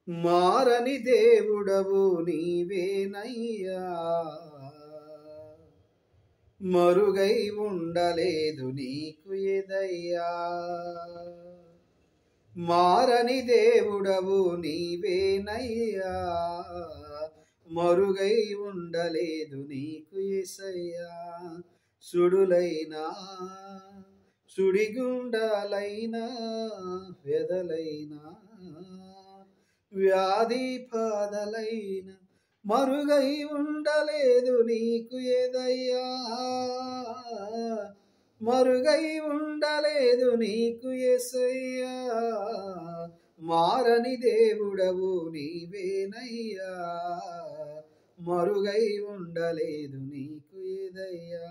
మారని దేవుడవు నీవేనయ్యా, మరుగై ఉండలేదు నీకు ఎదయ్యా. మారని దేవుడవు నీవేనయ్యా, మరుగై ఉండలేదు నీకు యేసయ్యా. సుడులైనా సుడిగుండాలైనా వెదలైనా వ్యాధి బాధలైన మరుగై ఉండలేదు నీకు యేదయ్యా, మరుగై ఉండలేదు నీకు యేసయ్యా. మారని దేవుడవు నీవేనయ్యా, మరుగై ఉండలేదు నీకు యేదయ్యా.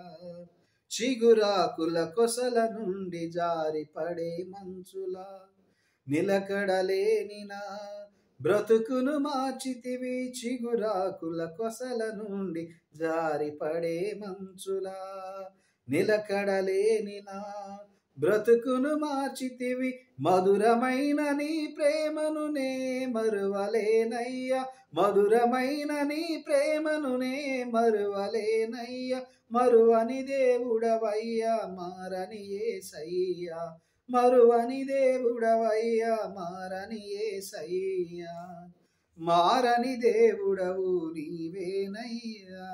చిగురాకుల కొసల నుండి జారిపడే మంచులా నిలకడలేని నా బ్రతుకును మార్చితివి. చిగురాకుల కొసల నుండి జారిపడే మంచులా నిలకడలేని నా బ్రతుకును మార్చితివి. మధురమైన నీ ప్రేమను నే మరువలేనయ్యా, మధురమైన నీ ప్రేమను నే మరువలేనయ్యా. మరువని దేవుడవయ్యా మారని యేసయ్యా, మరువని దేవుడవయ్యా మారని యేసయ్యా. మారని దేవుడవు నీవేనయ్యా,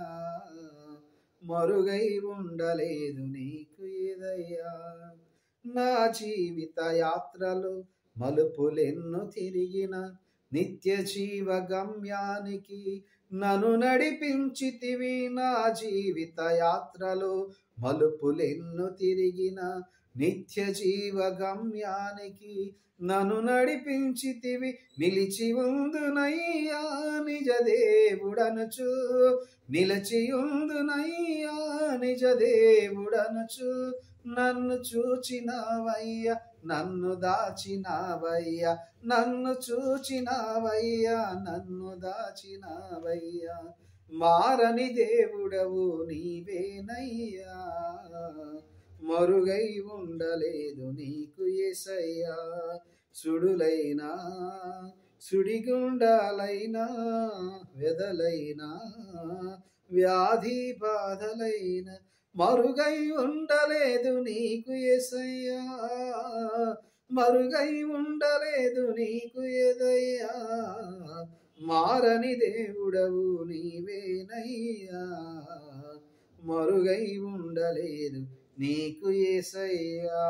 మరుగై ఉండలేదు నీకు యేదయ్యా. నా జీవిత యాత్రలో మలుపులెన్ను తిరిగిన నిత్య జీవ గమ్యానికి నన్ను నడిపించితివి. నా జీవిత యాత్రలో మలుపులెన్ను తిరిగిన నిత్య జీవ గమ్యానికి నన్ను నడిపించితివి. నిలిచి ఉందునయ్యా నిజ దేవుడనుచు, నిలిచి ఉందునయ్యా నిజ దేవుడనుచు. నన్ను చూచినావయ్యా నన్ను దాచినావయ్యా, నన్ను చూచినావయ్యా నన్ను దాచినావయ్యా. మారని దేవుడవు నీవేనయ్యా, మరుగై ఉండలేదు నీకు యేసయ్యా. సుడులైనా సుడిగుండాలైనా వెదలైనా వ్యాధి బాధలైన మరుగై ఉండలేదు నీకు యేసయ్యా, మరుగై ఉండలేదు నీకు యేదయ్యా. మారని దేవుడవు నీవేనయ్యా, మరుగై ఉండలేదు నీకు యేసయ్యా.